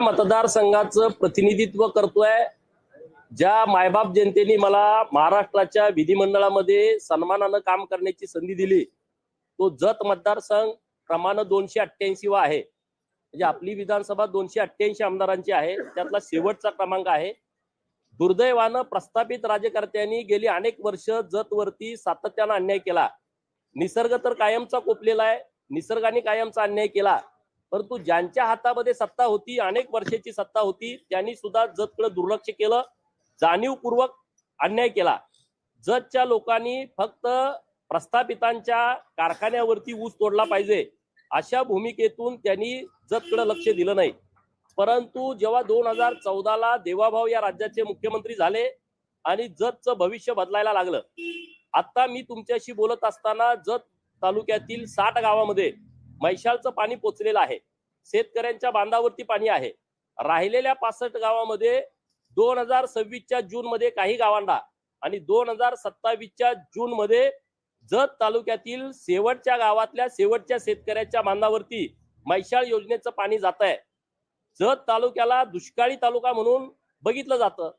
मतदारसंघाचं प्रतिनिधित्व करतोय। ज्या मायबाप जनतेने मला महाराष्ट्राच्या विधिमंडळामध्ये सन्मानानं काम करण्याची संधी दिली, तो जत मतदारसंघ क्रमांक 288 वा आहे। म्हणजे आपली विधानसभा 288 आमदारांची आहे, त्यातला शेवटचा क्रमांक आहे। दुर्दैवानं प्रस्थापित राज्यकर्त्यांनी गेली अनेक वर्ष जतवरती सातत्यानं अन्याय केला। निसर्ग तर कायमचा कोपलेला आहे, निसर्गाने कायमचा अन्याय केला, परंतु ज्यांच्या हातामध्ये सत्ता होती, अनेक वर्षाची सत्ता होती, त्यांनी सुद्धा जतकडे दुर्लक्ष केलं, जाणीवपूर्वक अन्याय केला। जतच्या लोकांनी फक्त प्रस्थापितांच्या कारखान्यावरती ऊस तोडला पाहिजे अशा भूमिकेतून त्यांनी जतकडे लक्ष दिलं नाही। परंतु जेव्हा 2014ला देवाभाऊ या राज्याचे मुख्यमंत्री झाले आणि जतचं भविष्य बदलायला लागलं, आता मी तुमच्याशी बोलत असताना जत तालुक्यातील 60 गावामध्ये मैशालचं पाणी पोचलेलं आहे, शेतकऱ्यांच्या बांधावरती पाणी आहे। राहिलेल्या 65 गावामध्ये 2026च्या जून मध्ये काही गावांना आणि 2027च्या जून मध्ये जत तालुक्यातील शेवटच्या गावातल्या शेवटच्या शेतकऱ्याच्या बांधावरती मैशाल योजनेचं पाणी जात आहे। जत तालुक्याला दुष्काळी तालुका म्हणून बघितलं जातं,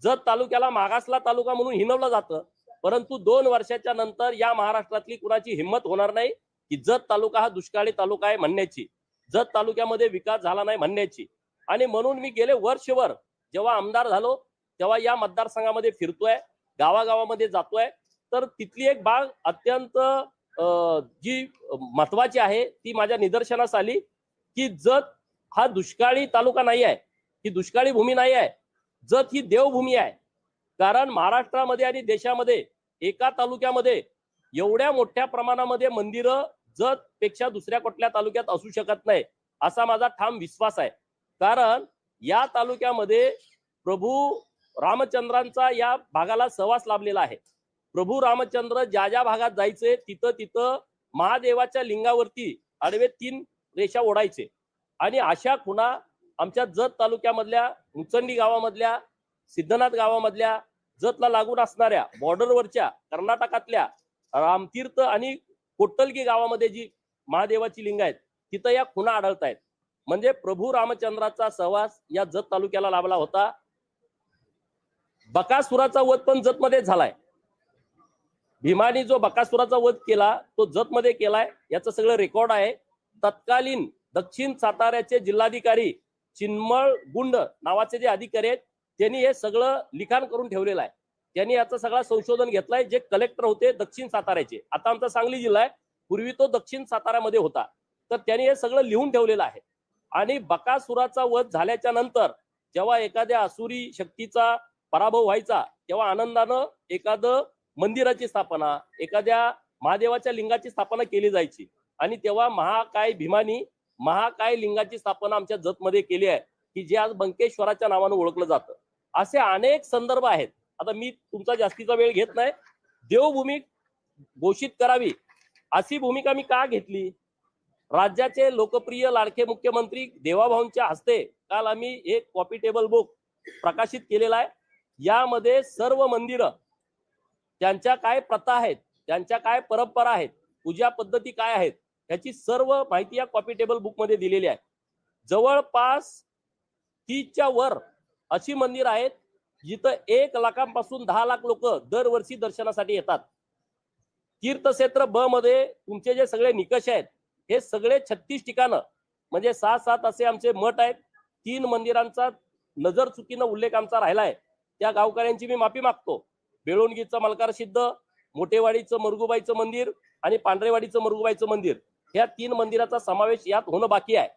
जत तालुक्याला मागासला तालुका म्हणून हिणवलं जातं, परंतु 2 वर्षाच्या नंतर या महाराष्ट्रातली कुणाची हिंमत होणार नाही की जत तालुका हा दुष्काळी तालुका आहे म्हणण्याची, जत तालुक्यामध्ये विकास झाला नाही म्हणण्याची। आणि म्हणून मी गेले वर्षभर जेव्हा आमदार झालो तेव्हा या मतदारसंघामध्ये फिरतोय, गावागावामध्ये जातोय, तर तिथली एक बाब अत्यंत जी महत्वाची आहे ती माझ्या निदर्शनास आली की जत हा दुष्काळी तालुका नाही आहे, ही दुष्काळी भूमी नाही आहे, जत ही देवभूमी आहे। कारण महाराष्ट्रामध्ये आणि देशामध्ये एका तालुक्यामध्ये एवढ्या मोठ्या प्रमाणामध्ये मंदिरं जत पेक्षा दुसऱ्या कुठल्या तालुक्यात असू शकत नाही असा माझा ठाम विश्वास आहे। कारण या तालुक्यामध्ये प्रभू रामचंद्रांचा या भागाला सहवास लाभलेला आहे। प्रभू रामचंद्र ज्या ज्या भागात जायचे तिथं तिथं महादेवाच्या लिंगावरती आडवे 3 रेषा ओढायचे आणि अशा खुणा आमच्या जत तालुक्यामधल्या मुचंडी गावामधल्या, सिद्धनाथ गावामधल्या, जतला लागून असणाऱ्या बॉर्डरवरच्या कर्नाटकातल्या रामतीर्थ आणि कोट्टलगी गावामध्ये जी महादेवाची लिंग आहेत तिथं या खुणा आढळत आहेत। म्हणजे प्रभू रामचंद्राचा सहवास या जत तालुक्याला लाभला होता। बकासुराचा वध पण जतमध्ये झालाय। भीमानी जो बकासुराचा वध केला तो जतमध्ये केलाय, याचं सगळं रेकॉर्ड आहे। तत्कालीन दक्षिण साताऱ्याचे जिल्हाधिकारी चिन्मळ गुंड नावाचे जे अधिकारी आहेत त्यांनी हे सगळं लिखाण करून ठेवलेलं आहे। त्यांनी याचं सगळं संशोधन घेतलंय। जे कलेक्टर होते दक्षिण साताऱ्याचे, आता आमचा सांगली जिल्हा आहे, पूर्वी तो दक्षिण साताऱ्यामध्ये होता, तर त्यांनी हे सगळं लिहून ठेवलेलं आहे। आणि बकासुराचा वध झाल्याच्या नंतर जेव्हा एखाद्या असुरी शक्तीचा पराभव व्हायचा तेव्हा आनंदानं एखादं मंदिराची स्थापना, एखाद्या महादेवाच्या लिंगाची स्थापना केली जायची आणि तेव्हा महाकाय भीमानी महाकाय लिंगाची स्थापना आमच्या जतमध्ये केली आहे की जे आज बंकेश्वराच्या नावानं ओळखलं जातं। असे अनेक संदर्भ आहेत। आता मी तुमचा जास्तीचा वेळ घेत नाही। देवभूमी घोषित करावी अशी भूमिका मी का घेतली? राज्याचे लोकप्रिय लाडके मुख्यमंत्री देवाभाऊंच्या हस्ते काल आम्ही एक कॉपी टेबल बुक प्रकाशित केलेला आहे। यामध्ये सर्व मंदिरं, त्यांच्या काय प्रथा आहेत, त्यांच्या काय परंपरा आहेत, पूजा पद्धती काय आहेत, याची सर्व माहिती या कॉपी टेबल बुक मध्ये दिलेली आहे। जवळपास 30च्या वर अशी मंदिर आहेत जिथं 1 लाखांपासून 10 लाख लोक दरवर्षी दर्शनासाठी येतात। तीर्थक्षेत्र ब मध्ये तुमचे जे सगळे निकष आहेत हे सगळे 36 ठिकाणं म्हणजे 6-7 असे आमचे मठ आहेत। 3 मंदिरांचा नजर चुकीनं उल्लेख आमचा राहिलाय, त्या गावकऱ्यांची मी माफी मागतो। बेळुणगीचं मलकार सिद्ध, मोठेवाडीचं मरगुबाईचं मंदिर आणि पांढरेवाडीचं मरगुबाईचं मंदिर, ह्या 3 मंदिराचा समावेश यात होणं बाकी आहे।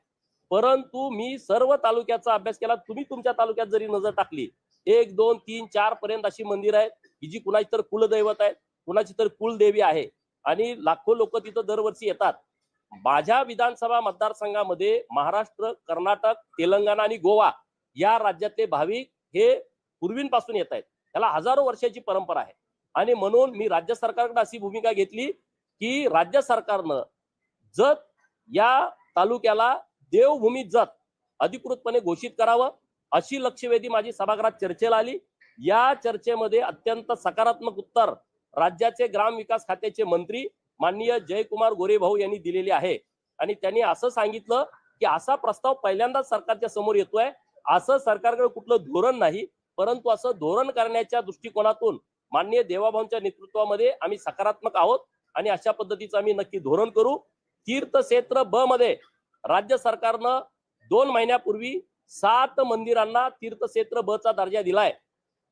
परंतु मी सर्व तालुक्याचा अभ्यास केला। तुम्ही तुमच्या तालुक्यात जरी नजर टाकली 1, 2, 3, 4 पर्यंत अशी मंदिर आहेत की जी कुणाची तर कुलदैवत आहे, कुणाची तर कुलदेवी आहे आणि लाखो लोक तिथं दरवर्षी येतात। माझ्या विधानसभा मतदारसंघामध्ये महाराष्ट्र, कर्नाटक, तेलंगणा आणि गोवा या राज्यातले भाविक हे पूर्वीपासून येत आहेत। त्याला हजारो वर्षाची परंपरा आहे आणि म्हणून मी राज्य सरकारकडे अशी भूमिका घेतली की राज्य सरकारनं जत या तालुक्याला देवभूमी जत अधिकृतपणे घोषित करावं अशी लक्षवेधी माझी सभागृहात चर्चेला आली। या चर्चेमध्ये अत्यंत सकारात्मक उत्तर राज्याचे ग्रामविकास खात्याचे मंत्री माननीय जयकुमार गोरे भाऊ यांनी दिलेले आहे आणि त्यांनी असं सांगितलं की असा प्रस्ताव पहिल्यांदाच सरकारच्या समोर येतोय. असं सरकारकडे कुठलं धोरण नाही, परंतु असं धोरण करण्याच्या दृष्टिकोनातून माननीय देवाभाऊंच्या नेतृत्वामध्ये आम्ही सकारात्मक आहोत आणि अशा पद्धतीचं आम्ही नक्की धोरण करू. तीर्थक्षेत्र ब मध्ये राज्य सरकारनं 2 महिन्यापूर्वी 7 मंदिरांना तीर्थक्षेत्र ब चा दर्जा दिलाय.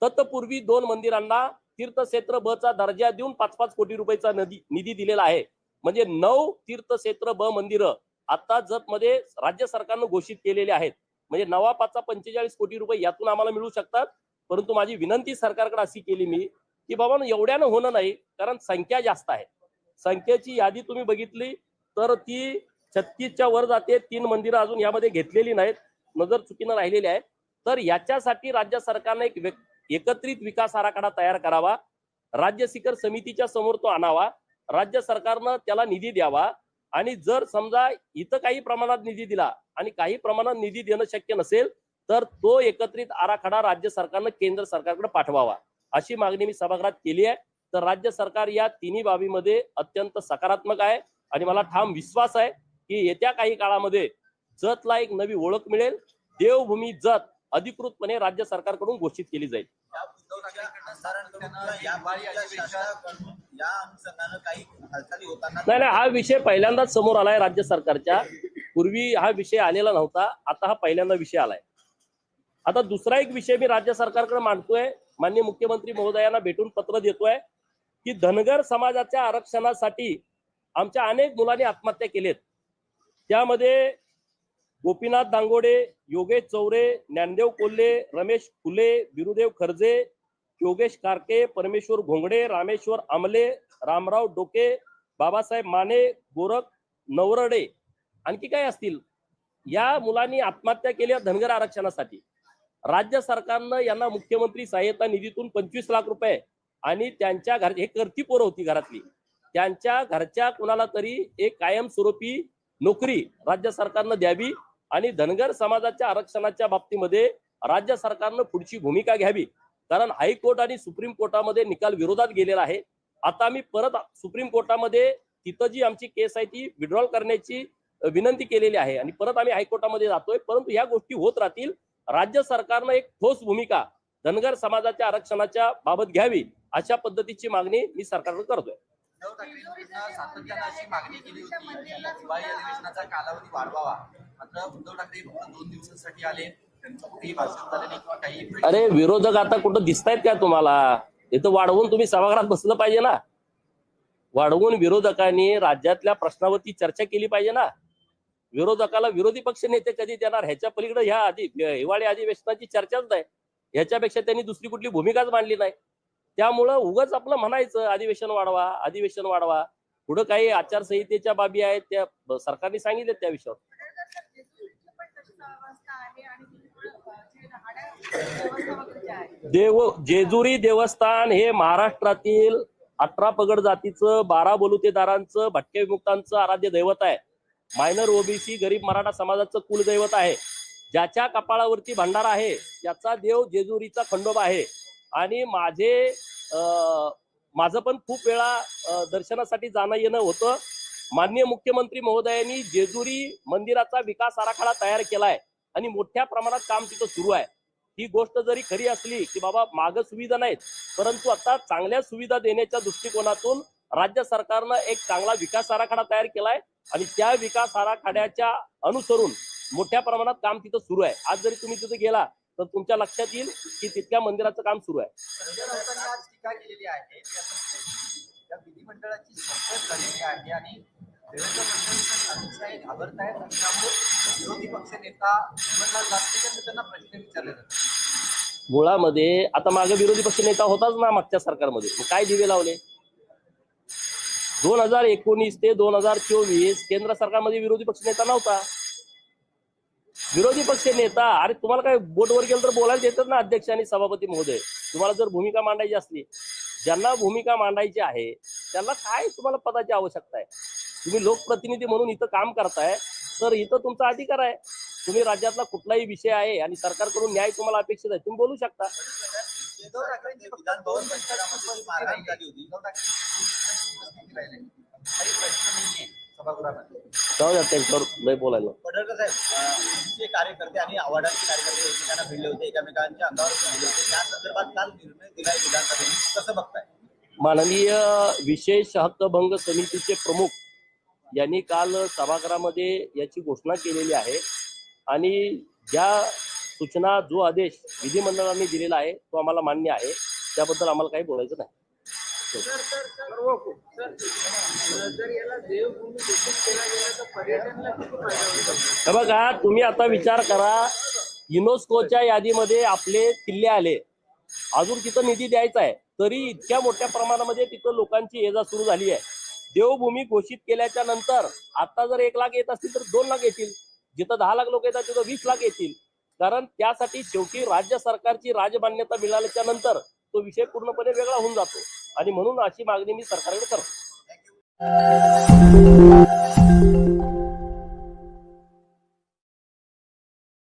तत्पूर्वी 2 मंदिरांना तीर्थक्षेत्र ब चा दर्जा देऊन 5-5 कोटी रुपयाचा निधी दिलेला आहे. म्हणजे 9 तीर्थक्षेत्र ब मंदिरं आता जत मध्ये राज्य सरकारनं घोषित केलेले आहेत. म्हणजे 9-5 45 कोटी रुपये यातून आम्हाला मिळू शकतात. परंतु माझी विनंती सरकारकडे अशी केली मी की बाबा एवढ्यानं होणं नाही, कारण संख्या जास्त आहे. संख्येची यादी तुम्ही बघितली तर ती 36च्या वर जाते. 3 मंदिरं अजून यामध्ये घेतलेली नाहीत, नजर चुकीनं राहिलेली आहे. तर याच्यासाठी राज्य सरकारने एक एकत्रित विकास आराखडा तयार करावा. राज्य शिखर समितीच्या समोर तो आणावा. राज्य सरकारनं त्याला निधी द्यावा आणि जर समजा इथं काही प्रमाणात निधी दिला आणि काही प्रमाणात निधी देणं शक्य नसेल तर तो एकत्रित आराखडा राज्य सरकारनं केंद्र सरकारकडे पाठवावा, अशी मागणी मी सभागृहात केली आहे. तर राज्य सरकार या तिन्ही बाबीमध्ये अत्यंत सकारात्मक आहे आणि मला ठाम विश्वास आहे की येत्या काही काळामध्ये जतला एक नवी ओळख मिळेल. देवभूमी जत अधिकृतपणे राज्य सरकारकडून घोषित केली जाईल. नाही, हा विषय पहिल्यांदाच समोर आलाय राज्य सरकारच्या. पूर्वी हा विषय आलेला नव्हता, आता हा पहिल्यांदा विषय आलाय. आता दुसरा एक विषय मी राज्य सरकारकडे मांडतोय. माननीय मुख्यमंत्री महोदयांना भेटून पत्र देतोय की धनगर समाजाच्या आरक्षणासाठी आमच्या अनेक मुलांनी आत्महत्या केलेत. त्यामध्ये गोपीनाथ दांगोडे, योगेश चौरे, ज्ञानदेव कोल्हे, रमेश फुले, बिरुदेव खर्जे, योगेश कारके, परमेश्वर घोंगडे, रामेश्वर आमले, रामराव डोके, बाबासाहेब माने, गोरख नवरडे, आणखी काय असतील. या मुलांनी आत्महत्या केल्या धनगर आरक्षणासाठी. राज्य सरकारनं यांना मुख्यमंत्री सहाय्यता निधीतून 25 लाख रुपये आणि त्यांच्या घर हे करती पोरं होती घरातली, त्यांच्या घरच्या कुणाला तरी एक कायमस्वरूपी नोकरी राज्य सरकारनं द्यावी आणि धनगर समाजाच्या आरक्षणाच्या बाबतीमध्ये राज्य सरकारनं पुढची भूमिका घ्यावी. कारण हायकोर्ट आणि सुप्रीम कोर्टामध्ये निकाल विरोधात गेलेला आहे. आता आम्ही परत सुप्रीम कोर्टामध्ये तिथं जी आमची केस आहे ती विड्रॉल करण्याची विनंती केलेली आहे आणि परत आम्ही हायकोर्टामध्ये जातोय. परंतु ह्या गोष्टी होत राहतील. राज्य सरकारनं एक ठोस भूमिका धनगर समाजाच्या आरक्षणाच्या बाबत घ्यावी, अशा पद्धतीची मागणी मी सरकारकडे करतोय. उद्धव ठाकरेंना सातत्यानं अशी मागणी केली होती की हिवाळी अधिवेशनाचा कालावधी वाढवावा. मात्र उद्धव ठाकरे फक्त 2 दिवसांसाठी आले, त्यांचं कुठेही भाषण झालं नाही किंवा काही. अरे विरोधक आता कुठं दिसतायत का तुम्हाला? इथं वाढवून तुम्ही सभागृहात बसलं पाहिजे ना. वाढवून विरोधकांनी राज्यातल्या प्रश्नावरती चर्चा केली पाहिजे ना. विरोधकाला विरोधी पक्ष नेते कधी देणार? ह्याच्या पलीकडे ह्या हिवाळी अधिवेशनाची चर्चाच नाही. ह्याच्यापेक्षा त्यांनी दुसरी कुठली भूमिकाच मांडली नाही. त्यामुळं उगाच आपलं म्हणायचं अधिवेशन वाढवा, अधिवेशन वाढवा. पुढे काही आचारसंहितेच्या बाबी आहेत त्या सरकारने सांगितले त्या विषयावर. जेजुरी देवस्थान हे महाराष्ट्रातील 18 पगड जातीचं, 12 बलुतेदारांचं, भटक्या विमुक्तांचं आराध्य दैवत आहे. मायनर ओबीसी गरीब मराठा समाजाचं कुलदैवत आहे. ज्याच्या कपाळावरती भंडारा आहे त्याचा देव जेजुरीचा खंडोबा आहे. आणि माझं पण खूप वेळा दर्शनासाठी जाणं येणं होतं. माननीय मुख्यमंत्री महोदयांनी जेजुरी मंदिराचा विकास आराखडा तयार केलाय आणि मोठ्या प्रमाणात काम तिथं सुरू आहे. ही गोष्ट जरी खरी असली की बाबा माग सुविधा नाहीत, परंतु आता चांगल्या सुविधा देण्याच्या दृष्टिकोनातून राज्य सरकारनं एक चांगला विकास आराखडा तयार केलाय आणि त्या विकास आराखड्याच्या अनुसरून मोठ्या प्रमाणात काम तिथं सुरू आहे. आज जरी तुम्ही तिथे गेला तर तुमच्या लक्षात येईल की तिथल्या मंदिराचं काम सुरू आहे. टीका केलेली आहे त्या विधिमंडळाची संसद झालेली आहे आणि देवेंद्र फडणवीस अतिशय घाबरत आहेत आणि त्यामुळे विरोधी पक्ष नेता निवडला जात त्यांना प्रश्न विचारले जातात. मुळामध्ये आता मागे विरोधी पक्ष नेता होताच ना मागच्या सरकारमध्ये, काय दिवे लावले? 2019 ते 2024 केंद्र सरकारमध्ये विरोधी पक्ष नेता नव्हता. विरोधी पक्ष नेता, अरे तुम्हाला काय बोटवर गेलं तर बोलायला देतात ना अध्यक्ष आणि सभापती महोदय. तुम्हाला जर भूमिका मांडायची असली, ज्यांना भूमिका मांडायची आहे त्यांना काय तुम्हाला पदाची आवश्यकता आहे? तुम्ही लोकप्रतिनिधी म्हणून इथं काम करताय तर इथं तुमचा अधिकार आहे. तुम्ही राज्यातला कुठलाही विषय आहे आणि सरकारकडून न्याय तुम्हाला अपेक्षित आहे, तुम्ही बोलू शकता. उद्धव ठाकरेंची फक्त 2 मिनिटांची उपस्थिती राहिली. उद्धव ठाकरे काही प्रश्न नाहीये. सभागृहामध्ये. जाऊ द्या त्यांच्यावर नाही बोलायला. पडळकर साहेब, तुमचे कार्यकर्ते आणि आव्हाडाचे कार्यकर्ते एकमेकांना भिडले होते, एकमेकांच्या अंगावर भिडले होते, त्या संदर्भात काल निर्णय दिलाय विधानसभेने, कसं बघताय? माननीय विशेष हक्कभंग समितीचे प्रमुख यांनी काल सभागृहामध्ये याची घोषणा केलेली आहे आणि ज्या सूचना जो आदेश विधिमंडळाने दिलेला आहे तो आम्हाला मान्य आहे, त्याबद्दल आम्हाला काही बोलायचं नाही. हे बघा, तुम्ही आता विचार करा, युनेस्कोच्या यादीमध्ये आपले किल्ले आले, अजून तिथं निधी द्यायचा आहे, तरी इतक्या मोठ्या प्रमाणामध्ये तिथं लोकांची ये जा सुरू झाली आहे. देवभूमी घोषित केल्याच्या नंतर आता जर 1 लाख येत असतील तर 2 लाख येतील, जिथं 10 लाख लोक येतात तिथं 20 लाख येतील. कारण त्यासाठी शेवटी राज्य सरकारची राजमान्यता मिळाल्याच्या नंतर तो विषय पूर्णपणे वेगळा होऊन जातो आणि म्हणून अशी मागणी मी सरकारकडे करतो.